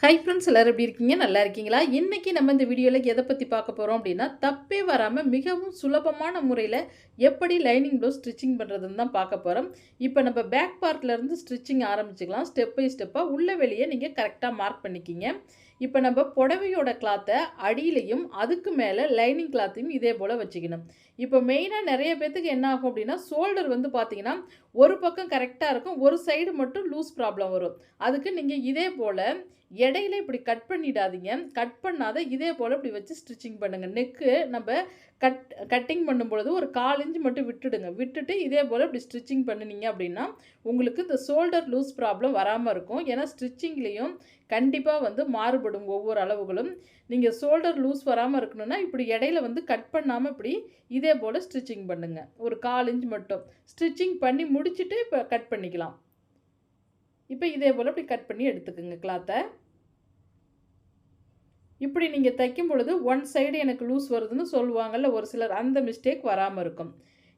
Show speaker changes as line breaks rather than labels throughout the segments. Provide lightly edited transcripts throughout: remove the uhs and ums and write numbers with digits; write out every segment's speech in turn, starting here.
Hi friends, எல்லாரும் எப்படி இருக்கீங்க? நல்லா இருக்கீங்களா? இன்னைக்கு நம்ம இந்த வீடியோவில் எதை பற்றி பார்க்க போகிறோம் அப்படின்னா, தப்பே வராமல் மிகவும் சுலபமான முறையில் எப்படி லைனிங் ப்ளவுஸ் ஸ்டிச்சிங் பண்ணுறதுன்னு தான் பார்க்க போகிறோம். இப்போ நம்ம பேக் பார்ட்லேருந்து ஸ்டிச்சிங் ஆரம்பிச்சுக்கலாம். ஸ்டெப் பை ஸ்டெப்பாக உள்ள வெளியே நீங்கள் கரெக்டாக மார்க் பண்ணிக்கிங்க. இப்போ நம்ம புடவையோட கிளாத்தை அடியிலையும் அதுக்கு மேலே லைனிங் கிளாத்தையும் இதே போல் வச்சுக்கணும். இப்போ மெயினாக நிறைய பேர்த்துக்கு என்ன ஆகும் அப்படின்னா, ஷோல்டர் வந்து பார்த்தீங்கன்னா ஒரு பக்கம் கரெக்டாக இருக்கும், ஒரு சைடு மட்டும் லூஸ் ப்ராப்ளம் வரும். அதுக்கு நீங்கள் இதே போல் இடையில இப்படி கட் பண்ணிடாதீங்க. கட் பண்ணாத இதே போல் இப்படி வச்சு ஸ்டிச்சிங் பண்ணுங்கள். நெக்கு நம்ம கட்டிங் பண்ணும்பொழுது ஒரு 1/4 இன்ச் மட்டும் விட்டுடுங்க. விட்டுட்டு இதே போல் இப்படி ஸ்டிச்சிங் பண்ணினீங்க அப்படின்னா உங்களுக்கு இந்த ஷோல்டர் லூஸ் ப்ராப்ளம் வராமல் இருக்கும். ஏன்னா ஸ்டிச்சிங்லேயும் கண்டிப்பாக வந்து மாறுபடும் ஒவ்வொரு அளவுகளும். நீங்கள் ஷோல்டர் லூஸ் வராமல் இருக்கணும்னா இப்படி இடையில வந்து கட் பண்ணாமல் இப்படி இதே போல் ஸ்டிச்சிங் பண்ணுங்கள். ஒரு 1/4 இன்ச் மட்டும் ஸ்டிச்சிங் பண்ணி முடிச்சுட்டு இப்போ கட் பண்ணிக்கலாம். இப்போ இதே போல் இப்படி கட் பண்ணி எடுத்துக்கோங்க கிளாத்தை. இப்படி நீங்கள் தைக்கும் பொழுது ஒன் சைடு எனக்கு லூஸ் வருதுன்னு சொல்லுவாங்கள்ல ஒரு சிலர், அந்த மிஸ்டேக் வராமல் இருக்கும்.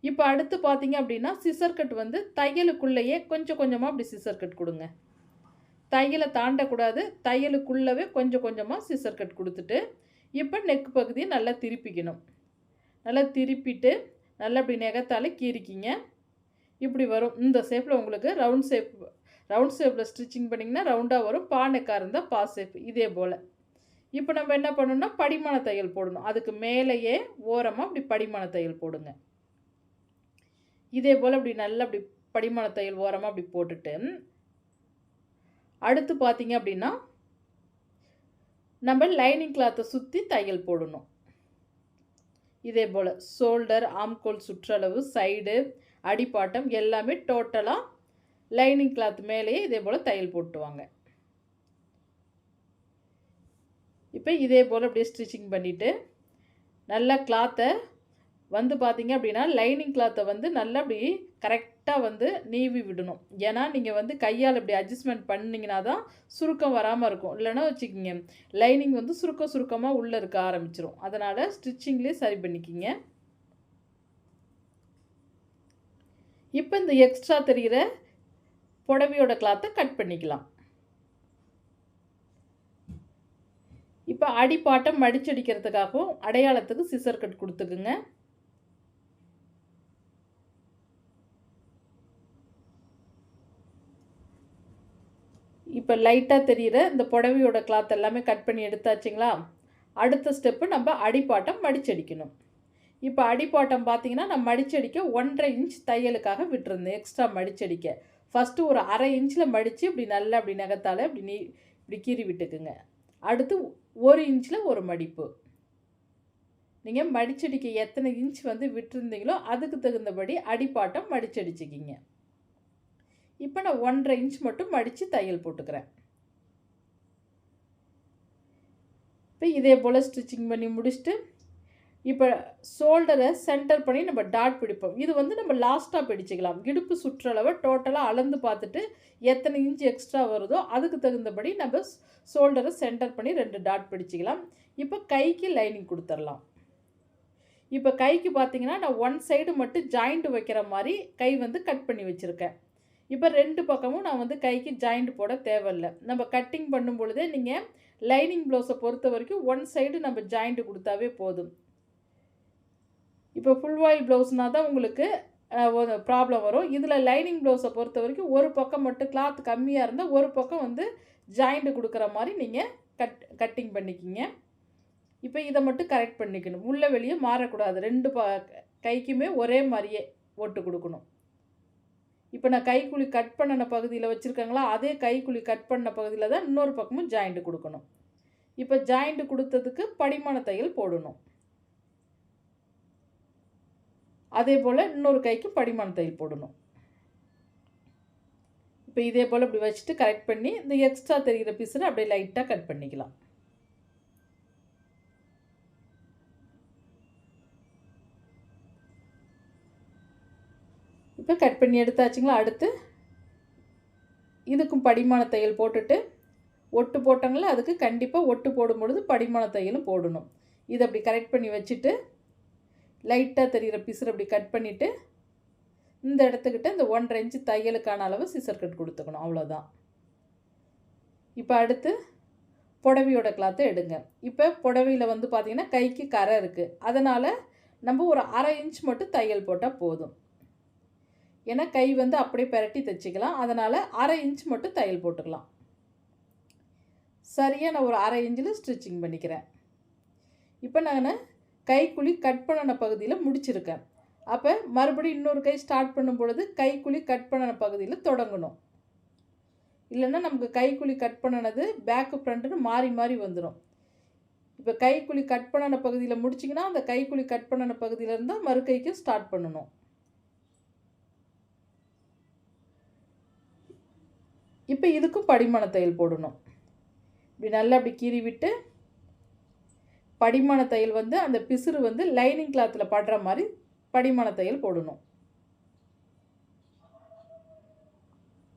இப்போ அடுத்து பார்த்தீங்க அப்படின்னா சிசர் கட் வந்து தையலுக்குள்ளேயே கொஞ்சம் கொஞ்சமாக அப்படி சிசர் கட் கொடுங்க. தையலை தாண்டக்கூடாது, தையலுக்குள்ளவே கொஞ்சம் கொஞ்சமாக சிசர் கட் கொடுத்துட்டு இப்போ நெக் பகுதியை நல்லா திருப்பிக்கணும். நல்லா திருப்பிட்டு நல்லா இப்படி நெகத்தாலே கீறிக்கிங்க. இப்படி வரும். இந்த ஷேப்பில் உங்களுக்கு ரவுண்ட் ஷேப்பில் ஸ்டிச்சிங் பண்ணிங்கன்னா ரவுண்டாக வரும். பா நெக்காக இருந்தால் பா ஷேப் இதே போல். இப்போ நம்ம என்ன பண்ணணும்னா படிமான தையல் போடணும். அதுக்கு மேலேயே ஓரமாக அப்படி படிமான தையல் போடுங்க. இதே போல் அப்படி நல்லா அப்படி படிமான தையல் ஓரமாக அப்படி போட்டுட்டு அடுத்து பார்த்தீங்க அப்படின்னா நம்ம லைனிங் கிளாத்தை சுற்றி தையல் போடணும். இதே போல் ஷோல்டர், ஆம்கோல் சுற்றளவு, சைடு, அடிப்பாட்டம் எல்லாமே டோட்டலாக லைனிங் கிளாத் மேலேயே இதே போல் தையல் போட்டுவாங்க. இப்போ இதே போல் அப்படியே ஸ்டிச்சிங் பண்ணிவிட்டு நல்லா கிளாத்தை வந்து பார்த்திங்க அப்படின்னா லைனிங் கிளாத்தை வந்து நல்லா அப்படி கரெக்டாக வந்து நீவி விடணும். ஏன்னா நீங்கள் வந்து கையால் இப்படி அட்ஜஸ்ட்மெண்ட் பண்ணிங்கன்னா தான் சுருக்கம் வராமல் இருக்கும். இல்லைன்னா வச்சுக்கிங்க லைனிங் வந்து சுருக்கமாக உள்ளே இருக்க ஆரம்பிச்சிடும். அதனால் ஸ்டிச்சிங்லேயே சரி பண்ணிக்கிங்க. இப்போ இந்த எக்ஸ்ட்ரா தெரிகிற புடவையோட கிளாத்தை கட் பண்ணிக்கலாம். இப்போ அடிப்பாட்டம் மடிச்சடிக்கிறதுக்காகவும் அடையாளத்துக்கு சிசர் கட் கொடுத்துக்குங்க. இப்போ லைட்டாக தெரிகிற இந்த புடவையோட கிளாத் எல்லாமே கட் பண்ணி எடுத்தாச்சுங்களா? அடுத்த ஸ்டெப்பு நம்ம அடிப்பாட்டம் மடிச்சடிக்கணும். இப்போ அடிப்பாட்டம் பார்த்தீங்கன்னா நான் மடிச்சடிக்க 1.5 இன்ச் தையலுக்காக விட்டுருந்தேன். எக்ஸ்ட்ரா மடிச்சடிக்க ஃபஸ்ட்டு ஒரு 1/2 இன்ச்சில் மடித்து இப்படி நல்லா அப்படி நகத்தால் இப்படி கீறி விட்டுக்குங்க. அடுத்து 1 இன்ச்சில் ஒரு மடிப்பு. நீங்கள் மடிச்சடிக்க எத்தனை இன்ச் வந்து விட்டுருந்தீங்களோ அதுக்கு தகுந்தபடி அடிப்பாட்டம் மடிச்சடிச்சிக்கிங்க. இப்போ நான் 1.5 இன்ச் மட்டும் மடித்து தையல் போட்டுக்கிறேன். இப்போ இதே போல் ஸ்டிச்சிங் பண்ணி முடிச்சுட்டு இப்போ ஷோல்டரை சென்டர் பண்ணி நம்ம டாட் பிடிப்போம். இது வந்து நம்ம லாஸ்ட்டாக பிடிச்சிக்கலாம். இடுப்பு சுற்றளவை டோட்டலாக அளந்து பார்த்துட்டு எத்தனை இன்ச் எக்ஸ்ட்ரா வருதோ அதுக்கு தகுந்தபடி நம்ம ஷோல்டரை சென்டர் பண்ணி 2 டாட் பிடிச்சிக்கலாம். இப்போ கைக்கு லைனிங் கொடுத்துடலாம். இப்போ கைக்கு பார்த்தீங்கன்னா நான் ஒன் சைடு மட்டும் ஜாயிண்ட் வைக்கிற மாதிரி கை வந்து கட் பண்ணி வச்சுருக்கேன். இப்போ 2 பக்கமும் நான் வந்து கைக்கு ஜாயிண்ட் போட தேவையில்லை. நம்ம கட்டிங் பண்ணும் பொழுதே நீங்கள் லைனிங் ப்ளவுஸை பொறுத்த வரைக்கும் ஒன் சைடு நம்ம ஜாயிண்ட் கொடுத்தாவே போதும். இப்போ ஃபுல் வாயில் ப்ளவுஸ்னால் தான் உங்களுக்கு ஒரு ப்ராப்ளம் வரும். இதில் லைனிங் ப்ளவுஸை பொறுத்த வரைக்கும் ஒரு பக்கம் மட்டும் கிளாத் கம்மியாக இருந்தால் ஒரு பக்கம் வந்து ஜாயிண்ட் கொடுக்குற மாதிரி நீங்கள் கட்டிங் பண்ணிக்கிங்க. இப்போ இதை மட்டும் கரெக்ட் பண்ணிக்கணும். உள்ளே வெளியே மாறக்கூடாது. 2 கைக்குமே ஒரே மாதிரியே ஓட்டு கொடுக்கணும். இப்போ நான் கைக்குழி கட் பண்ணின பகுதியில் வச்சுருக்கேங்களா, அதே கைக்குழி கட் பண்ண பகுதியில் தான் இன்னொரு பக்கமும் ஜாயிண்ட் கொடுக்கணும். இப்போ ஜாயிண்ட் கொடுத்ததுக்கு படிமான தையல் போடணும். அதே போல் இன்னொரு கைக்கு படிமான தையல் போடணும். இப்போ இதே போல் இப்படி வச்சுட்டு கரெக்ட் பண்ணி இந்த எக்ஸ்ட்ரா தெரிகிற பீஸில் அப்படியே லைட்டாக கட் பண்ணிக்கலாம். இப்போ கட் பண்ணி எடுத்தாச்சுங்களா? அடுத்து இதுக்கும் படிமான தையல் போட்டுட்டு ஒட்டு போட்டாங்களா, அதுக்கு கண்டிப்பாக ஒட்டு போடும் பொழுது படிமான தையலும் போடணும். இதை அப்படி கரெக்ட் பண்ணி வச்சுட்டு லைட்டாக தெரிகிற பீஸில் அப்படி கட் பண்ணிவிட்டு இந்த இடத்துக்கிட்ட இந்த 1.5 இன்ச்சு தையலுக்கான அளவு சிசர் கட் கொடுத்துக்கணும். அவ்வளோதான். இப்போ அடுத்து புடவையோட கிளாத்தை எடுங்க. இப்போ புடவையில் வந்து பார்த்திங்கன்னா கைக்கு கரை இருக்குது, அதனால் நம்ம ஒரு 1/2 இன்ச் மட்டும் தையல் போட்டால் போதும். ஏன்னா கை வந்து அப்படியே பெரட்டி தைச்சிக்கலாம், அதனால் 1/2 இன்ச் மட்டும் தையல் போட்டுக்கலாம். சரியாக நான் ஒரு 1/2 இன்ச்சில் ஸ்டிச்சிங் பண்ணிக்கிறேன். இப்போ நான் கைக்குழி கட் பண்ணின பகுதியில் முடிச்சிருக்கேன். அப்போ மறுபடியும் இன்னொரு கை ஸ்டார்ட் பண்ணும் பொழுது கைக்குழி கட் பண்ணின பகுதியில் தொடங்கணும். இல்லைன்னா நமக்கு கைக்குழி கட் பண்ணினது பேக்கு ஃப்ரண்ட்டுன்னு மாறி மாறி வந்துடும். இப்போ கைக்குழி கட் பண்ணின பகுதியில் முடிச்சிங்கன்னா அந்த கைக்குழி கட் பண்ணின பகுதியிலேருந்து தான் மறு கைக்கு ஸ்டார்ட் பண்ணணும். இப்போ இதுக்கும் படிமான தையல் போடணும். இப்படி நல்லா அப்படி கீறி விட்டு படிமான தையல் வந்து அந்த பிசுறு வந்து லைனிங் கிளாத்தில் படுற மாதிரி படிமான தையல் போடணும்.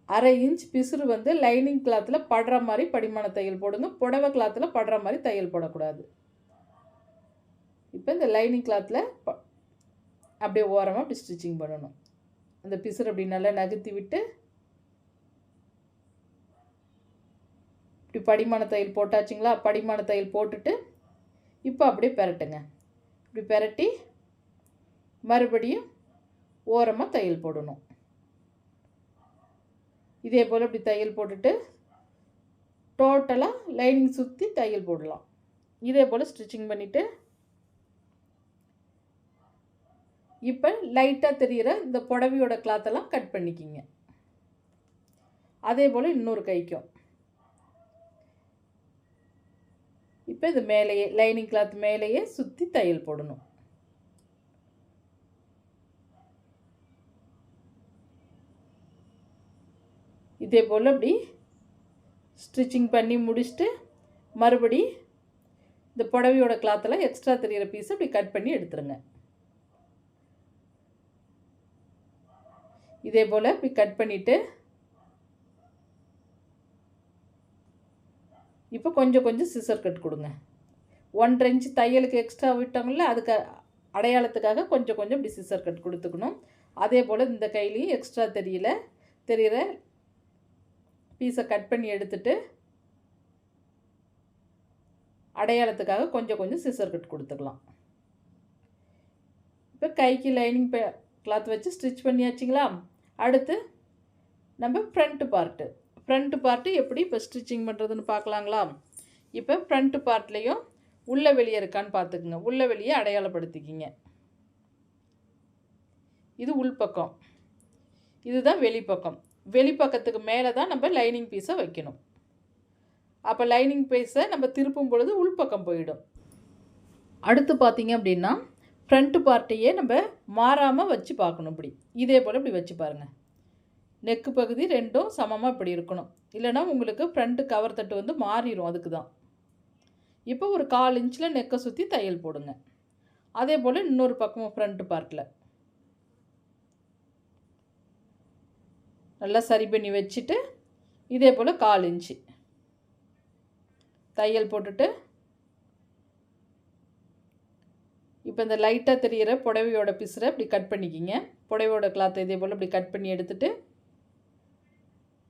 1/2 இன்ச் பிசுறு வந்து லைனிங் கிளாத்தில் படுற மாதிரி படிமான தையல் போடுங்க. புடவை கிளாத்தில் படுற மாதிரி தையல் போடக்கூடாது. இப்போ இந்த லைனிங் கிளாத்தில் அப்படியே ஓரமாக அப்படி ஸ்டிச்சிங் பண்ணணும். அந்த பிசுறு அப்படி நல்லா நகர்த்தி விட்டு இப்படி படிமான தையல் போட்டாச்சுங்களா? படிமான தையல் போட்டுட்டு இப்போ அப்படியே பெரட்டுங்க. இப்படி பெரட்டி மறுபடியும் ஓரமாக தையல் போடணும். இதே போல் இப்படி தையல் போட்டுட்டு டோட்டலாக லைனிங் சுற்றி தையல் போடலாம். இதே போல் ஸ்டிச்சிங் பண்ணிவிட்டு இப்போ லைட்டாக தெரிகிற இந்த புடவையோட கிளாத்தெல்லாம் கட் பண்ணிக்கிங்க. அதே போல் இன்னொரு கைக்கும் இப்போ இது மேலேயே லைனிங் கிளாத் மேலேயே சுற்றி தையல் போடணும். இதே போல் அப்படி ஸ்டிச்சிங் பண்ணி முடிச்சுட்டு மறுபடி இந்த புடவையோட கிளாத்தில் எக்ஸ்ட்ரா தெரிகிற பீஸை அப்படி கட் பண்ணி எடுத்துருங்க. இதே போல் இப்படி கட் பண்ணிவிட்டு இப்போ கொஞ்சம் கொஞ்சம் சிசர் கட் கொடுங்க. 1/2 இன்ச் தையலுக்கு எக்ஸ்ட்ரா விட்டாங்கள்ல, அதுக்கு அடையாளத்துக்காக கொஞ்சம் கொஞ்சம் இப்படி சிசர் கட் கொடுத்துக்கணும். அதே போல் இந்த கையிலையும் எக்ஸ்ட்ரா தெரிகிற பீஸை கட் பண்ணி எடுத்துட்டு அடையாளத்துக்காக கொஞ்சம் கொஞ்சம் சிசர் கட் கொடுத்துக்கலாம். இப்போ கைக்கு லைனிங் கிளாத் வச்சு ஸ்டிச் பண்ணியாச்சுங்களா? அடுத்து நம்ம ஃப்ரண்ட்டு பார்ட்டு எப்படி இப்போ ஸ்டிச்சிங் பண்ணுறதுன்னு பார்க்கலாங்களா? இப்போ ஃப்ரண்ட்டு பார்ட்லேயும் உள்ள வெளியே இருக்கான்னு பார்த்துக்குங்க. உள்ள வெளியே அடையாளப்படுத்திக்கிங்க. இது உள்பக்கம், இதுதான் வெளிப்பக்கம். வெளிப்பக்கத்துக்கு மேலே தான் நம்ம லைனிங் பீஸை வைக்கணும். அப்போ லைனிங் பீஸை நம்ம திருப்பும் பொழுது உள்பக்கம் போயிடும். அடுத்து பார்த்திங்க அப்படின்னா ஃப்ரண்ட்டு பார்ட்டையே நம்ம மாறாமல் வச்சு பார்க்கணும். இப்படி இதே போல் இப்படி வச்சு பாருங்கள். நெக்கு பகுதி ரெண்டும் சமமாக இப்படி இருக்கணும், இல்லைனா உங்களுக்கு ஃப்ரண்ட்டு கவர் தட்டு வந்து மாறிடும். அதுக்கு தான் இப்போ ஒரு 1/4 இன்ச்சில் நெக்கை சுற்றி தையல் போடுங்க. அதே போல் இன்னொரு பக்கமும் ஃப்ரண்ட்டு பார்ட்டில் நல்லா சரி பண்ணி வச்சுட்டு இதே போல் 1/4 இன்ச்சு தையல் போட்டுட்டு இப்போ இந்த லைட்டாக தெரிகிற புடவையோட பிசுரை இப்படி கட் பண்ணிக்கிங்க. புடவையோட கிளாத்தை இதே போல் இப்படி கட் பண்ணி எடுத்துட்டு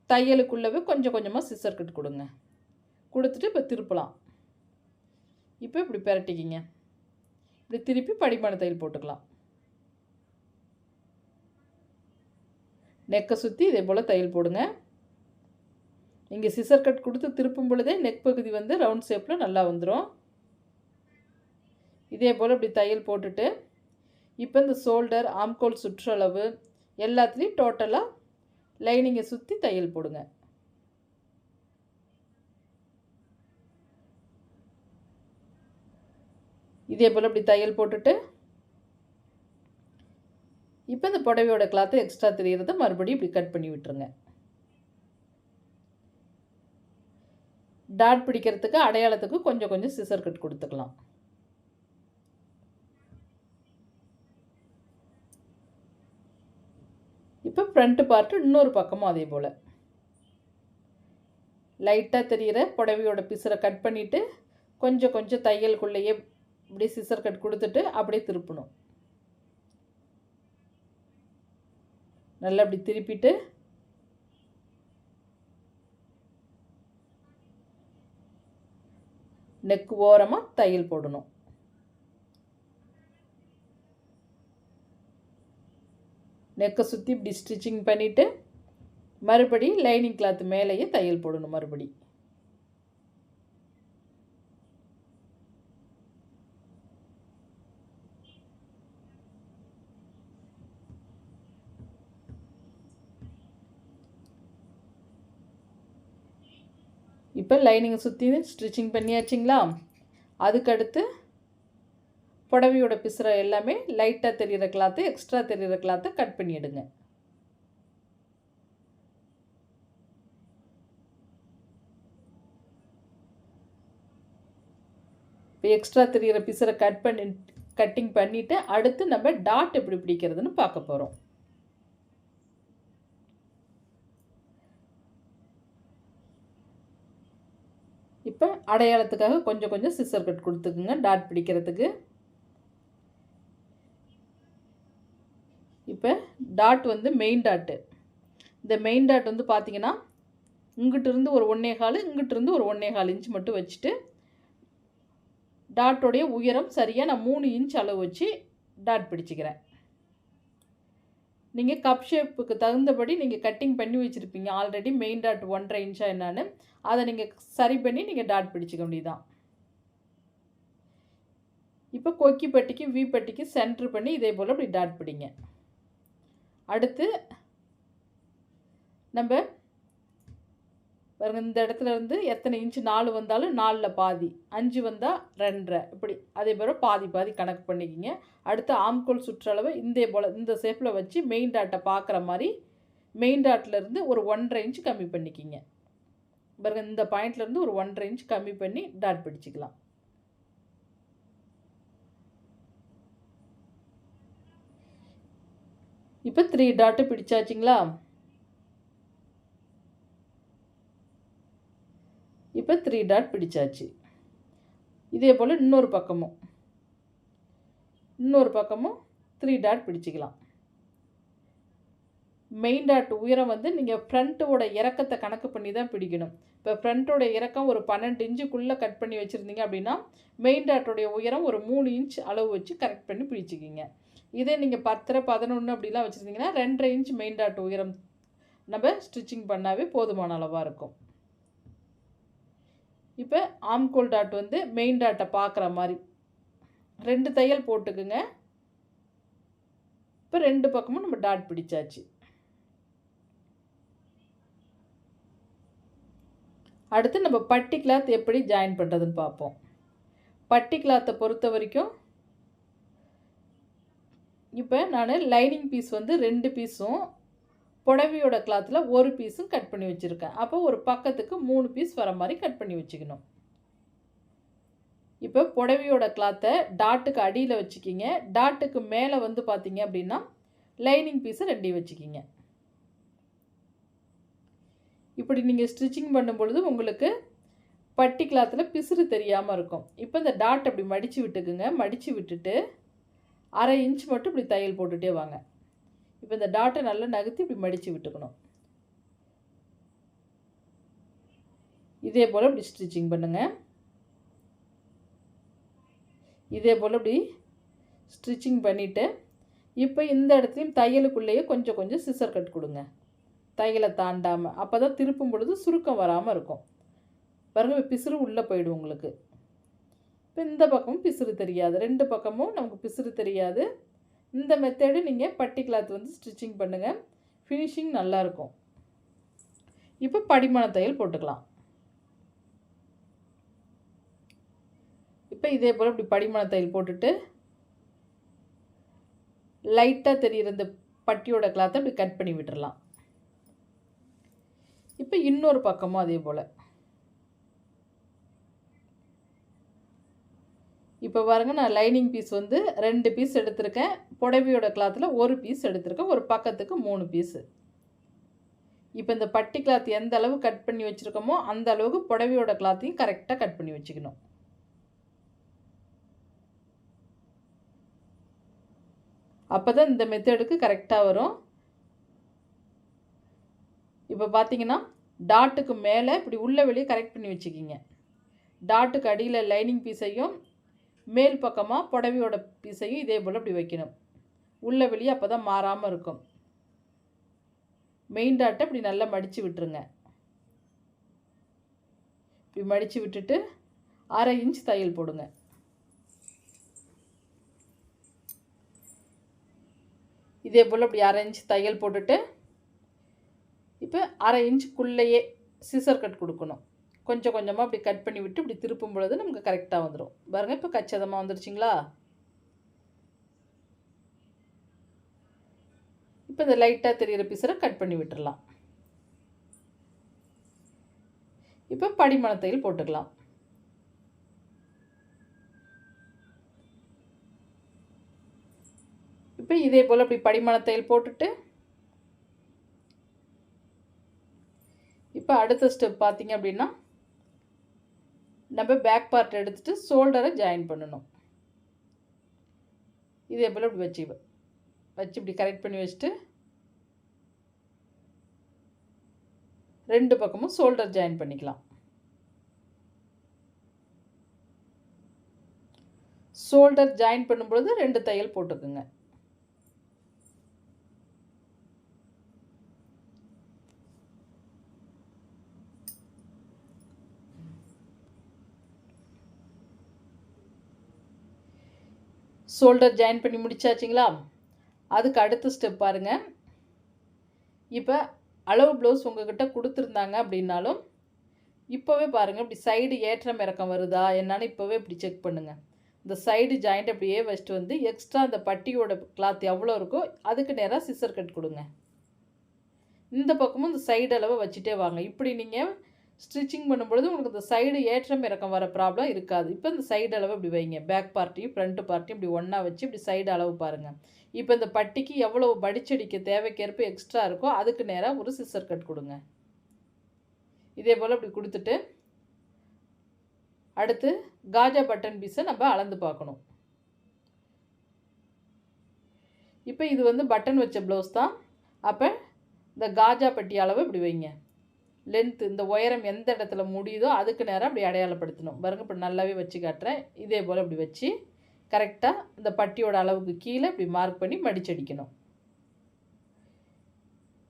தையலுக்குள்ளவே கொஞ்சம் கொஞ்சமாக சிசர் கட் கொடுங்க. கொடுத்துட்டு இப்போ திருப்பலாம். இப்போ இப்படி பெரட்டிக்கிங்க. இப்படி திருப்பி படிமான தையல் போட்டுக்கலாம். நெக்கை சுற்றி இதே போல் தையல் போடுங்க. இங்கே சிசர் கட் கொடுத்து திருப்பும் பொழுதே நெக் பகுதி வந்து ரவுண்ட் ஷேப்பில் நல்லா வந்துடும். இதே போல் இப்படி தையல் போட்டுட்டு இப்போ இந்த ஷோல்டர், ஆம்கோல் சுற்றளவு எல்லாத்துலேயும் டோட்டலாக லைனிங்கை சுற்றி தையல் போடுங்க. இதே போல் இப்படி தையல் போட்டுட்டு இப்போ இந்த புடவையோட கிளாத்தை எக்ஸ்ட்ரா தெரிகிறத மறுபடியும் இப்படி கட் பண்ணி விட்டுருங்க. டாட் பிடிக்கிறதுக்கு அடையாளத்துக்கு கொஞ்சம் கொஞ்சம் சிசர் கட் கொடுத்துக்கலாம். இப்போ ஃப்ரண்ட்டு பார்ட்டு இன்னொரு பக்கமும் அதே போல் லைட்டாக தெரிகிற புடவையோட பிசுரை கட் பண்ணிவிட்டு கொஞ்சம் கொஞ்சம் தையலுக்குள்ளேயே இப்படி சிசர் கட் கொடுத்துட்டு அப்படியே திருப்பணும். நல்லா இப்படி திருப்பிட்டு நெக் ஓரமாக தையல் போடணும். நெக்கை சுற்றி இப்படி ஸ்டிச்சிங் பண்ணிவிட்டு மறுபடி லைனிங் கிளாத் மேலேயே தையல் போடணும். மறுபடி இப்போ லைனிங்கை சுற்றி ஸ்டிச்சிங் பண்ணியாச்சுங்களா? அதுக்கடுத்து புடவையோட பிசுற எல்லாமே லைட்டாக தெரிகிற கிளாத்து, எக்ஸ்ட்ரா தெரிகிற கிளாத்தை கட் பண்ணிவிடுங்க. இப்போ எக்ஸ்ட்ரா தெரிகிற பிசுரை கட்டிங் பண்ணிவிட்டு அடுத்து நம்ம டாட் எப்படி பிடிக்கிறதுன்னு பார்க்க போகிறோம். இப்போ அடையாளத்துக்காக கொஞ்சம் கொஞ்சம் சிசர் கட் கொடுத்துக்குங்க டாட் பிடிக்கிறதுக்கு. இப்போ டாட் வந்து மெயின் டாட்டு. இந்த மெயின் டாட் வந்து பார்த்திங்கன்னா இங்கிட்டிருந்து ஒரு 1.25, இங்கிட்டிருந்து ஒரு 1.25 இன்ச் மட்டும் வச்சுட்டு டாட்டோடைய உயரம் சரியாக நான் 3 இன்ச் அளவு வச்சு டாட் பிடிச்சிக்கிறேன். நீங்கள் கப் ஷேப்புக்கு தகுந்தபடி நீங்கள் கட்டிங் பண்ணி வச்சுருப்பீங்க ஆல்ரெடி மெயின் டாட் 1.5 இன்ச்சா என்னான்னு அதை நீங்கள் சரி பண்ணி நீங்கள் டாட் பிடிச்சிக்க வேண்டியதுதான். இப்போ கொக்கி பட்டிக்கு வி பட்டிக்கு சென்ட்ரு பண்ணி இதே போல் இப்படி டாட் பிடிங்க. அடுத்து நம்ம பாருங்கள், இந்த இடத்துல இருந்து எத்தனை இன்ச்சு 4 வந்தாலும் 4ல் பாதி, 5 வந்தால் 2.5 இப்படி அதே போல் பாதி பாதி கணக்கு பண்ணிக்கிங்க. அடுத்து ஆம்கோல் சுற்றளவு இதே போல் இந்த ஷேப்பில் வச்சு மெயின் டாட்டை பார்க்குற மாதிரி மெயின் டாட்லேருந்து ஒரு 1.5 இன்ச் கம்மி பண்ணிக்கிங்க. பாருங்கள், இந்த பாயிண்ட்லேருந்து ஒரு 1.5 இன்ச் கம்மி பண்ணி டாட் பிடிச்சிக்கலாம். இப்போ 3 டாட்டு பிடிச்சாச்சுங்களா? இப்போ 3 டாட் பிடிச்சாச்சு. இதே போல் இன்னொரு பக்கமும் 3 டாட் பிடிச்சிக்கலாம். மெயின் டாட் உயரம் வந்து நீங்கள் ஃப்ரண்ட்டோட இறக்கத்தை கணக்கு பண்ணி தான் பிடிக்கணும். இப்போ ஃப்ரண்ட்டோட இறக்கம் ஒரு 12 இன்ச்சுக்குள்ளே கட் பண்ணி வச்சுருந்தீங்க அப்படின்னா மெயின் டாட்டோடைய உயரம் ஒரு 3 இன்ச் அளவு வச்சு கரெக்ட் பண்ணி பிடிச்சிக்கிங்க. இதே நீங்கள் 10, 11 அப்படிலாம் வச்சுருந்தீங்கன்னா 2.5 இன்ச் மெயின் டாட் உயரம் நம்ம ஸ்டிச்சிங் பண்ணாவே போதுமான அளவாக இருக்கும். இப்போ ஆம்கோல் டாட் வந்து மெயின் டாட்டை பார்க்குற மாதிரி 2 தையல் போட்டுக்குங்க. இப்போ 2 பக்கமும் நம்ம டாட் பிடிச்சாச்சு. அடுத்து நம்ம பட்டி கிளாத் எப்படி ஜாயின் பண்ணுறதுன்னு பார்ப்போம். பட்டி கிளாத்தை பொறுத்த வரைக்கும் இப்போ நான் லைனிங் பீஸ் வந்து 2 பீஸும் புடவையோட கிளாத்தில் 1 பீஸும் கட் பண்ணி வச்சுருக்கேன். அப்போ ஒரு பக்கத்துக்கு 3 பீஸ் வர மாதிரி கட் பண்ணி வச்சுக்கணும். இப்போ புடவையோட கிளாத்தை டாட்டுக்கு அடியில் வச்சுக்கிங்க. டாட்டுக்கு மேலே வந்து பார்த்திங்க அப்படின்னா லைனிங் பீஸை 2 வச்சுக்கிங்க. இப்படி நீங்கள் ஸ்டிச்சிங் பண்ணும்பொழுது உங்களுக்கு பட்டி கிளாத்தில் பிசுறு தெரியாமல் இருக்கும். இப்போ இந்த டாட் அப்படி மடித்து விட்டுக்குங்க. மடித்து விட்டுட்டு 1/2 இன்ச் மட்டும் இப்படி தையல் போட்டுகிட்டே வாங்க. இப்போ இந்த டாட்டை நல்லா நகர்த்தி இப்படி மடித்து விட்டுக்கணும். இதே போல் இப்படி ஸ்டிச்சிங் பண்ணுங்கள். இதே போல் இப்படி ஸ்டிச்சிங் பண்ணிவிட்டு இப்போ இந்த இடத்துலையும் தையலுக்குள்ளேயே கொஞ்சம் கொஞ்சம் சிசர் கட் கொடுங்க, தையலை தாண்டாமல். அப்போ தான் திருப்பும் பொழுது சுருக்கம் வராமல் இருக்கும். பாருங்கள், பிசுறு உள்ளே போயிடும் உங்களுக்கு. இப்போ இந்த பக்கமும் பிசுறு தெரியாது, 2 பக்கமும் நமக்கு பிசுறு தெரியாது. இந்த மெத்தேடு நீங்கள் பட்டி கிளாத் வந்து ஸ்டிச்சிங் பண்ணுங்கள், ஃபினிஷிங் நல்லாயிருக்கும். இப்போ படிமான தையல் போட்டுக்கலாம். இப்போ இதே போல் இப்படி படிமான தையல் போட்டுட்டு லைட்டாக தெரிகிற இந்த பட்டியோட கிளாத்தை இப்படி கட் பண்ணி விட்டுடலாம். இப்போ இன்னொரு பக்கமும் அதே போல். இப்போ பாருங்கள், நான் லைனிங் பீஸ் வந்து 2 பீஸ் எடுத்திருக்கேன். புடவையோட கிளாத்தில் 1 பீஸ் எடுத்திருக்கேன். ஒரு பக்கத்துக்கு 3 பீஸு. இப்போ இந்த பட்டி கிளாத் எந்த அளவு கட் பண்ணி வச்சுருக்கோமோ அந்த அளவுக்கு புடவையோட கிளாத்தையும் கரெக்டாக கட் பண்ணி வச்சுக்கணும். அப்போ தான் இந்த மெத்தடுக்கு கரெக்டாக வரும். இப்போ பார்த்தீங்கன்னா டாட்டுக்கு மேலே இப்படி உள்ள வெளியே கரெக்ட் பண்ணி வச்சுக்கிங்க. டாட்டுக்கு அடியில் லைனிங் பீஸையும் மேல் பக்கமாக புடவையோட பீஸையும் இதே போல் இப்படி வைக்கணும். உள்ள வெளியே அப்போ தான் மாறாமல் இருக்கும். மெயின் டாட்டை இப்படி நல்லா மடித்து விட்டுருங்க. இப்படி மடித்து விட்டுட்டு 1/2 இன்ச் தையல் போடுங்க. இதே போல் இப்படி 1/2 இன்ச் தையல் போட்டுட்டு இப்போ 1/2 இன்ச்சுக்குள்ளேயே சிசர் கட் கொடுக்கணும். கொஞ்சம் கொஞ்சமாக இப்படி கட் பண்ணி விட்டு இப்படி திருப்பும் பொழுது நமக்கு கரெக்டாக வந்துடும். பாருங்கள், இப்போ கச்சிதமாக வந்துருச்சுங்களா? இப்போ இந்த லைட்டாக தெரிகிற பீஸரை கட் பண்ணி விட்டுடலாம். இப்போ படிமான தையல் போட்டுக்கலாம். இப்போ இதே போல் இப்படி படிமான தையல் போட்டுட்டு இப்போ அடுத்த ஸ்டெப் பார்த்தீங்க அப்படின்னா நம்ம பேக் பார்ட் எடுத்துகிட்டு ஷோல்டரை ஜாயின் பண்ணணும். இதே போல் இப்படி வச்சு இப்படி கரெக்ட் பண்ணி வச்சுட்டு 2 பக்கமும் ஷோல்டர் ஜாயின் பண்ணிக்கலாம். ஷோல்டர் ஜாயின் பண்ணும்பொழுது 2 தையல் போட்டுக்குங்க. ஷோல்டர் ஜாயின் பண்ணி முடிச்சாச்சுங்களா? அதுக்கு அடுத்த ஸ்டெப் பாருங்கள். இப்போ அளவு ப்ளவுஸ் உங்கள்கிட்ட கொடுத்துருந்தாங்க அப்படின்னாலும் இப்போவே பாருங்கள், இப்படி சைடு ஏற்றம் இறக்கம் வருதா என்னன்னு இப்போவே இப்படி செக் பண்ணுங்கள். இந்த சைடு ஜாயிண்ட் அப்படியே வச்சுட்டு வந்து எக்ஸ்ட்ரா அந்த பட்டியோட கிளாத் எவ்வளோ இருக்கோ அதுக்கு நேராக சிசர் கட் கொடுங்க. இந்த பக்கமும் இந்த சைடு அளவை வச்சுட்டே வாங்க. இப்படி நீங்கள் ஸ்டிச்சிங் பண்ணும்பொழுது உங்களுக்கு இந்த சைடு ஏற்றம் இறக்கம் வர ப்ராப்ளம் இருக்காது. இப்போ இந்த சைடு அளவு இப்படி வைங்க. பேக் பார்ட்டையும் ஃப்ரண்ட் பார்ட்டையும் இப்படி ஒன்றா வச்சு இப்படி சைடு அளவு பாருங்கள். இப்போ இந்த பட்டிக்கு எவ்வளோ மடிச்சடிக்க தேவைக்கேற்ப எக்ஸ்ட்ரா இருக்கோ அதுக்கு நேராக ஒரு சிசர் கட் கொடுங்க. இதே போல் இப்படி கொடுத்துட்டு அடுத்து காஜா பட்டன் பீஸை நம்ம அளந்து பார்க்கணும். இப்போ இது வந்து பட்டன் வச்ச ப்ளவுஸ் தான். அப்போ இந்த காஜா பட்டி அளவு இப்படி வைங்க. லென்த்து இந்த உயரம் எந்த இடத்துல முடியுதோ அதுக்கு நேரம் அப்படி அடையாளப்படுத்தணும். பாருங்கள், இப்படி நல்லாவே வச்சு காட்டுறேன். இதே போல் இப்படி வச்சு கரெக்டாக இந்த பட்டியோட அளவுக்கு கீழே இப்படி மார்க் பண்ணி மடிச்சடிக்கணும்.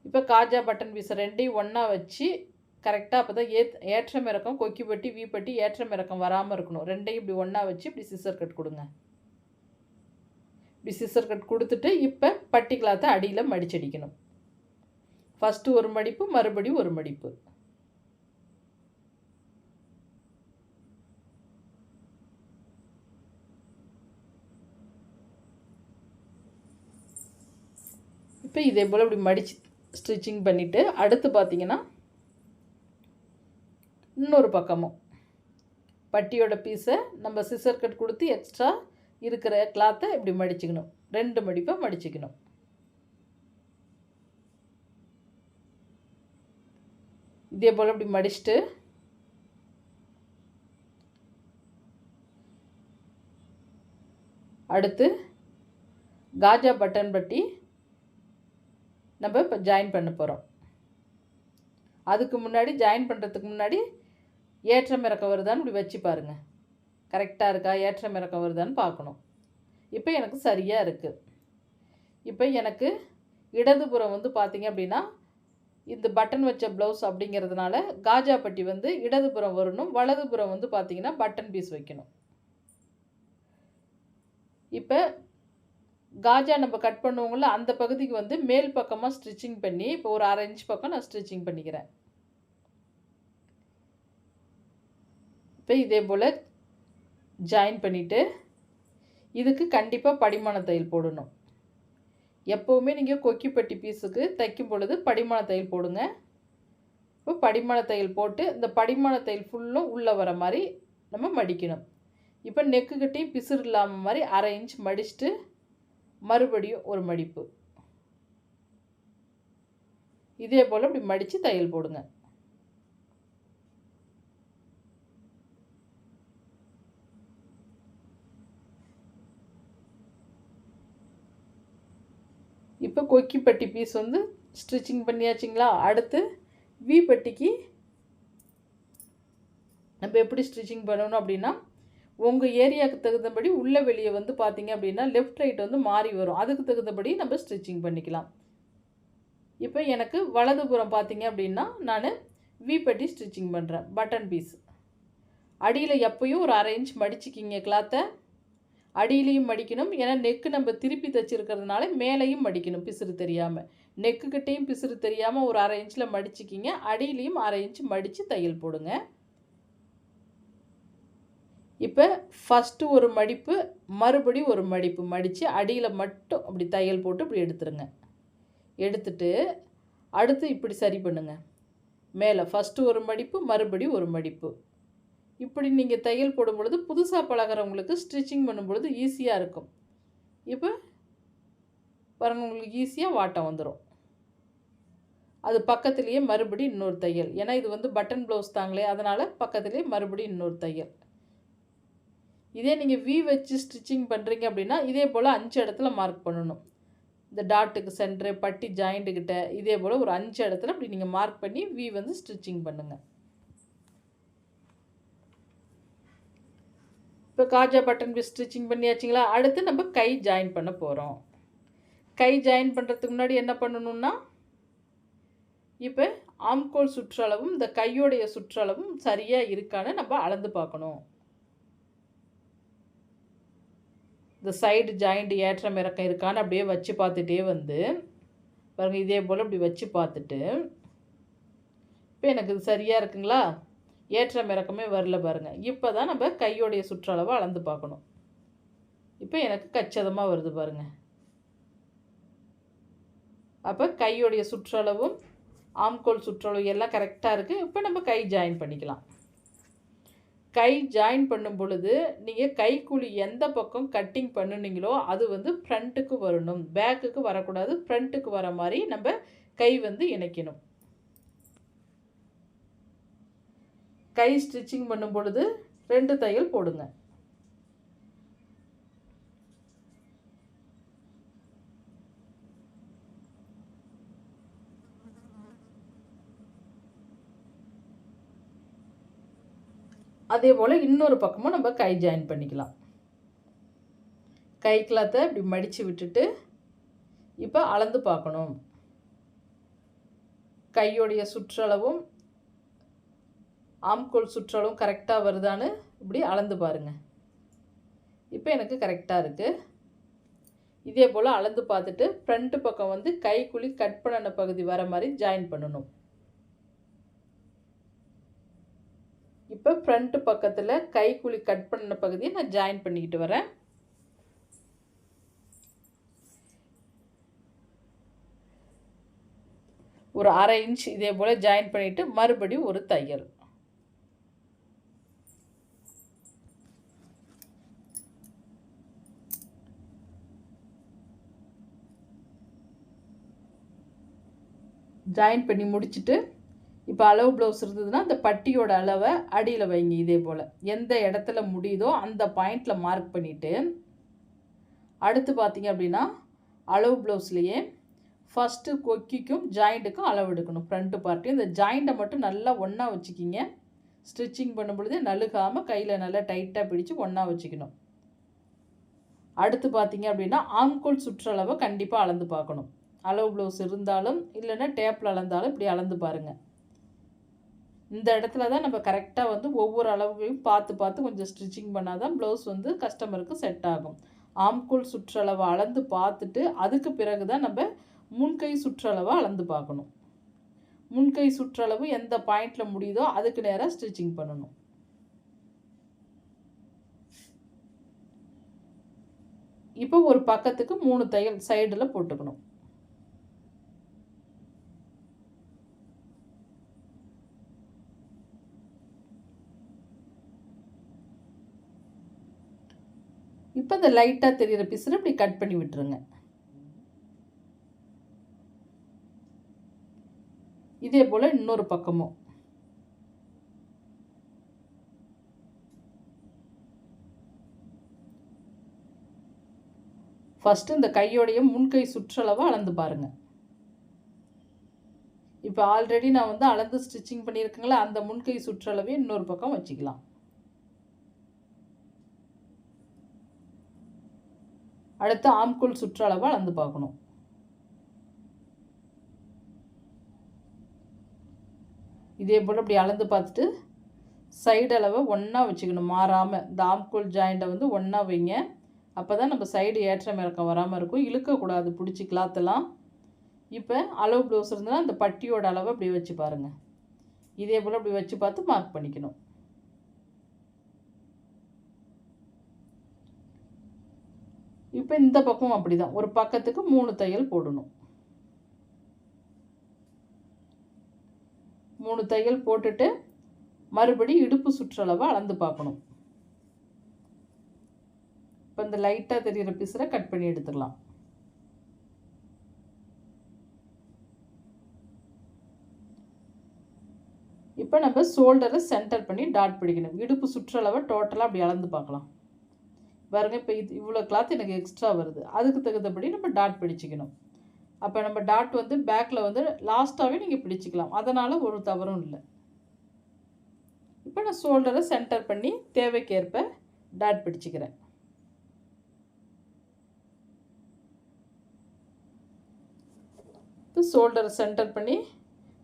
இப்போ காஜா பட்டன் பீஸை 2ஐயும் ஒன்றா வச்சு கரெக்டாக அப்போ தான் ஏற்றம் இறக்கம், கொக்கி பட்டி வி பட்டி ஏற்றம் இறக்கம் வராமல் இருக்கணும். 2ஐயும் இப்படி ஒன்றா வச்சு இப்படி சிசர் கட் கொடுங்க. இப்படி சிசர் கட் கொடுத்துட்டு இப்போ பட்டி கிளாத்தை அடியில் மடிச்சடிக்கணும். ஃபஸ்ட்டு ஒரு மடிப்பு, மறுபடியும் ஒரு மடிப்பு. இப்போ இதே போல் இப்படி மடித்து ஸ்டிச்சிங் பண்ணிவிட்டு அடுத்து பார்த்திங்கன்னா இன்னொரு பக்கமும் பட்டியோட பீஸை நம்ம சிசர் கட் கொடுத்து எக்ஸ்ட்ரா இருக்கிற கிளாத்தை இப்படி மடிச்சுக்கணும். 2 மடிப்பை மடிச்சுக்கணும். இதே போல் இப்படி மடிச்சுட்டு அடுத்து காஜா பட்டன் பட்டி நம்ம இப்போ ஜாயின் பண்ண போகிறோம். அதுக்கு முன்னாடி ஜாயின் பண்ணுறதுக்கு முன்னாடி ஏற்றம் இறக்கம் வருதான்னு இப்படி வச்சு பாருங்கள். கரெக்டாக இருக்கா, ஏற்றம் இறக்கம் வருதான்னு பார்க்கணும். இப்போ எனக்கு சரியாக இருக்குது. இப்போ எனக்கு இடதுபுறம் வந்து பார்த்திங்க அப்படின்னா இந்த பட்டன் வச்ச ப்ளவுஸ் அப்படிங்கிறதுனால காஜா பட்டி வந்து இடதுபுறம் வரணும், வலதுபுறம் வந்து பார்த்திங்கன்னா பட்டன் பீஸ் வைக்கணும். இப்போ காஜா நம்ம கட் பண்ணுவோங்கள அந்த பகுதிக்கு வந்து மேல் பக்கமாக ஸ்டிச்சிங் பண்ணி இப்போ ஒரு 1/2 இன்ச் பக்கம் நான் ஸ்டிச்சிங் பண்ணிக்கிறேன். இப்போ இதே போல் ஜாயின் பண்ணிவிட்டு இதுக்கு கண்டிப்பாக படிமான தையல் போடணும். எப்போவுமே நீங்கள் கொக்கிப்பட்டி பீஸுக்கு தைக்கும் பொழுது படிமான தையல் போடுங்க. இப்போ படிமான தையல் போட்டு இந்த படிமான தையல் ஃபுல்லும் உள்ளே வர மாதிரி நம்ம மடிக்கணும். இப்போ நெக்கு கட்டியும் பிசுறு இல்லாமல் மாதிரி 1/2 இன்ச் மடிச்சுட்டு மறுபடியும் ஒரு மடிப்பு. இதே போல் இப்படி மடித்து தையல் போடுங்க. இப்போ கொக்கி பட்டி பீஸ் வந்து ஸ்டிச்சிங் பண்ணியாச்சுங்களா? அடுத்து வி பட்டிக்கு நம்ம எப்படி ஸ்டிச்சிங் பண்ணணும் அப்படின்னா, உங்கள் ஏரியாவுக்கு தகுந்தபடி உள்ள வெளியே வந்து பார்த்தீங்க அப்படின்னா லெஃப்ட் ரைட் வந்து மாறி வரும். அதுக்கு தகுந்தபடி நம்ம ஸ்டிச்சிங் பண்ணிக்கலாம். இப்போ எனக்கு வலதுபுறம் பார்த்தீங்க அப்படின்னா நான் வி பட்டி ஸ்டிச்சிங் பண்ணுறேன். பட்டன் பீஸ் அடியில் எப்பயும் ஒரு 1/2 இன்ச் மடிச்சுக்கிங்க கிளாத்தை. அடியிலையும் மடிக்கணும், ஏன்னா நெக்கு நம்ம திருப்பி தைச்சிருக்கிறதுனால மேலேயும் மடிக்கணும் பிசுறு தெரியாமல். நெக்குக்கிட்டேயும் பிசுறு தெரியாமல் ஒரு 1/2 இன்ச்சில் மடிச்சிக்கிங்க. அடியிலையும் 1/2 இன்ச் மடித்து தையல் போடுங்க. இப்போ ஃபஸ்ட்டு ஒரு மடிப்பு, மறுபடி ஒரு மடிப்பு மடித்து அடியில் மட்டும் அப்படி தையல் போட்டு இப்படி எடுத்துருங்க. எடுத்துட்டு அடுத்து இப்படி சரி பண்ணுங்கள். மேலே ஃபஸ்ட்டு ஒரு மடிப்பு, மறுபடி ஒரு மடிப்பு. இப்படி நீங்கள் தையல் போடும் பொழுது புதுசாக பழகிறவங்களுக்கு ஸ்டிச்சிங் பண்ணும் பொழுது ஈஸியாக இருக்கும். இப்போ பாருங்கள், உங்களுக்கு ஈஸியாக வாட்டம் வந்துடும். அது பக்கத்துலேயே மறுபடி இன்னொரு தையல், ஏன்னா இது வந்து பட்டன் ப்ளவுஸ் தாங்களே, அதனால் பக்கத்துலேயே மறுபடி இன்னொரு தையல். இதே நீங்கள் வி வச்சு ஸ்டிச்சிங் பண்ணுறீங்க அப்படின்னா இதே போல் 5 இடத்துல மார்க் பண்ணணும். இந்த டாட்டுக்கு சென்ட்ரு, பட்டி ஜாயிண்ட்டுக்கிட்ட இதே போல் ஒரு 5 இடத்துல அப்படி நீங்கள் மார்க் பண்ணி வி வந்து ஸ்டிச்சிங் பண்ணுங்கள். இப்போ காஜா பட்டன் பீஸ் ஸ்டிச்சிங் பண்ணியாச்சுங்களா? அடுத்து நம்ம கை ஜாயின் பண்ண போகிறோம். கை ஜாயின் பண்ணுறதுக்கு முன்னாடி என்ன பண்ணணும்னா, இப்போ ஆம்கோல் சுற்றளவும் இந்த கையோடைய சுற்றளவும் சரியாக இருக்கான்னு நம்ம அளந்து பார்க்கணும். இந்த சைடு ஜாயிண்ட் ஏற்றம் இறக்கம் இருக்கான்னு அப்படியே வச்சு பார்த்துட்டே வந்து பாருங்கள், இதே போல் இப்படி வச்சு பார்த்துட்டு இப்போ எனக்கு இது சரியாக இருக்குங்களா? ஏற்றம் இறக்கமே வரல பாருங்கள். இப்போ தான் நம்ம கையோடைய சுற்றளவை அளந்து பார்க்கணும். இப்போ எனக்கு கச்சிதமாக வருது பாருங்கள். அப்போ கையோடைய சுற்றளவும் ஆம்கோல் சுற்றளவு எல்லாம் கரெக்டாக இருக்குது. இப்போ நம்ம கை ஜாயின் பண்ணிக்கலாம். கை ஜாயின் பண்ணும் பொழுது நீங்கள் கைக்குழி எந்த பக்கம் கட்டிங் பண்ணுனீங்களோ அது வந்து ஃப்ரண்ட்டுக்கு வரணும், பேக்குக்கு வரக்கூடாது. ஃப்ரண்ட்டுக்கு வர மாதிரி நம்ம கை வந்து இணைக்கணும். கை ஸ்டிச்சிங் பண்ணும் பொழுது 2 தையல் போடுங்க. அதே போல் இன்னொரு பக்கமும் நம்ம கை ஜாயின் பண்ணிக்கலாம். கை கிளாத்தை இப்படி மடித்து விட்டுட்டு இப்போ அளந்து பார்க்கணும். கையோடைய சுற்றளவும் ஆம்கோல் சுற்றளவும் கரெக்டாக வருதான்னு இப்படி அளந்து பாருங்கள். இப்போ எனக்கு கரெக்டாக இருக்குது. இதே போல் அளந்து பார்த்துட்டு ஃப்ரண்ட்டு பக்கம் வந்து கைக்குழி கட் பண்ணின பகுதி வர மாதிரி ஜாயின் பண்ணணும். இப்போ ஃப்ரண்ட்டு பக்கத்தில் கைக்குழி கட் பண்ணின பகுதியை நான் ஜாயின் பண்ணிக்கிட்டு வரேன். ஒரு 1/2 இன்ச் இதே போல் ஜாயின் பண்ணிவிட்டு மறுபடியும் ஒரு தையல். ஜாயின் பண்ணி முடிச்சுட்டு இப்போ அளவு ப்ளவுஸ் இருந்ததுன்னா அந்த பட்டியோட அளவை அடியில் வைங்க. இதே போல் எந்த இடத்துல முடியுதோ அந்த பாயிண்டில் மார்க் பண்ணிவிட்டு அடுத்து பார்த்தீங்க அப்படின்னா அளவு ப்ளவுஸ்லேயே ஃபஸ்ட்டு கொக்கிக்கும் ஜாயிண்ட்டுக்கும் அளவு எடுக்கணும். ஃப்ரண்ட்டு பார்ட்டு இந்த ஜாயிண்ட்டை மட்டும் நல்லா ஒன்றா வச்சுக்கிங்க. ஸ்டிச்சிங் பண்ணும் பொழுது நழுகாமல் கையில் நல்லா டைட்டாக பிடிச்சி ஒன்றா வச்சுக்கணும். அடுத்து பார்த்தீங்க அப்படின்னா ஆம்கோல் சுற்றளவை கண்டிப்பாக அளந்து பார்க்கணும். அளவு ப்ளவுஸ் இருந்தாலும் இல்லைன்னா டேப்பில் அளந்தாலும் இப்படி அளந்து பாருங்கள். இந்த இடத்துல தான் நம்ம கரெக்டாக வந்து ஒவ்வொரு அளவையும் பார்த்து பார்த்து கொஞ்சம் ஸ்டிச்சிங் பண்ணால் தான் ப்ளவுஸ் வந்து கஸ்டமருக்கு செட் ஆகும். ஆம்கோல் சுற்றளவை அளந்து பார்த்துட்டு அதுக்கு பிறகு தான் நம்ம முன்கை சுற்றளவை அளந்து பார்க்கணும். முன்கை சுற்றளவு எந்த பாயிண்டில் முடியுதோ அதுக்கு நேராக ஸ்டிச்சிங் பண்ணணும். இப்போ ஒரு பக்கத்துக்கு 3 தையல் சைடில் போட்டுக்கணும். இப்போ இந்த லைட்டாக தெரிகிற பீஸில் இப்படி கட் பண்ணி விட்டுருங்க. இதே போல் இன்னொரு பக்கமும் ஃபஸ்ட்டு இந்த கையோடைய முன்கை சுற்றளவை அளந்து பாருங்கள். இப்போ ஆல்ரெடி நான் வந்து அளந்து ஸ்டிச்சிங் பண்ணியிருக்கேங்களா, அந்த முன்கை சுற்றளவே இன்னொரு பக்கம் வச்சுக்கலாம். அடுத்து ஆம்கோல் சுற்றளவை அளந்து பார்க்கணும். இதே போல் இப்படி அளந்து பார்த்துட்டு சைடு அளவை ஒன்றா வச்சுக்கணும், மாறாமல். இந்த ஆம்கோல் ஜாயிண்ட்டை வந்து ஒன்றா வைங்க. அப்போ தான் நம்ம சைடு ஏற்றம் இறக்கம் வராமல் இருக்கும். இழுக்கக்கூடாது பிடிச்சி கிளாத்தெல்லாம். இப்போ அளவு ப்ளவுஸ் இருந்ததுன்னா அந்த பட்டியோட அளவை அப்படி வச்சு பாருங்கள். இதே போல் அப்படி வச்சு பார்த்து மார்க் பண்ணிக்கணும். இப்போ இந்த பக்கம் அப்படி தான், ஒரு பக்கத்துக்கு 3 தையல் போடணும். 3 தையல் போட்டுட்டு மறுபடி இடுப்பு சுற்றளவை அளந்து பார்க்கணும். இப்போ இந்த லைட்டாக தெரிகிற பீஸில் கட் பண்ணி எடுத்துக்கலாம். இப்போ நம்ம ஷோல்டரை சென்டர் பண்ணி டாட் பிடிக்கணும். இடுப்பு சுற்றளவை டோட்டலாக அப்படி அளந்து பார்க்கலாம். பாருங்க, இப்போ இவ்வளோ கிளாத் எனக்கு எக்ஸ்ட்ரா வருது. அதுக்கு தகுந்தபடி நம்ம டாட் பிடிச்சிக்கணும். அப்போ நம்ம டாட் வந்து பேக்கில் வந்து லாஸ்ட்டாகவே நீங்கள் பிடிச்சிக்கலாம். அதனால் ஒரு தவறும் இல்லை. இப்போ நான் ஷோல்டரை சென்டர் பண்ணி தேவைக்கேற்ப டாட் பிடிச்சிக்கிறேன். இப்போ ஷோல்டரை சென்டர் பண்ணி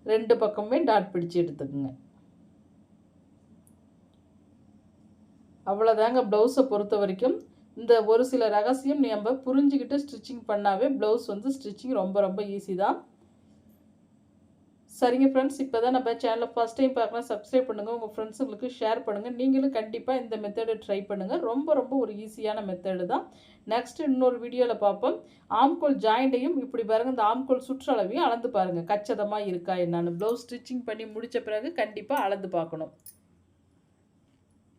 2 பக்கமே டாட் பிடிச்சி எடுத்துக்கோங்க. அவ்வளோதாங்க ப்ளவுஸை பொறுத்த வரைக்கும். இந்த ஒரு சில ரகசியம் நம்ம புரிஞ்சுக்கிட்டு ஸ்டிச்சிங் பண்ணாவே ப்ளவுஸ் வந்து ஸ்டிச்சிங் ரொம்ப ரொம்ப ஈஸி தான். சரிங்க ஃப்ரெண்ட்ஸ், இப்போ தான் நம்ம சேனலை ஃபஸ்ட் டைம் பார்க்கலாம், சப்ஸ்கிரைப் பண்ணுங்கள், உங்கள் ஃப்ரெண்ட்ஸுங்களுக்கு ஷேர் பண்ணுங்கள். நீங்களும் கண்டிப்பாக இந்த மெத்தடை ட்ரை பண்ணுங்கள். ரொம்ப ரொம்ப ஒரு ஈஸியான மெத்தடு தான். நெக்ஸ்ட் இன்னொரு வீடியோவில் பார்ப்போம். ஆம்கோல் ஜாயிண்ட்டையும் இப்படி பாருங்கள், இந்த ஆம்கோல் சுற்றளவையும் அளந்து பாருங்கள், கச்சிதமாக இருக்கா என்னான்னு. ப்ளவுஸ் ஸ்டிச்சிங் பண்ணி முடித்த பிறகு கண்டிப்பாக அளந்து பார்க்கணும்.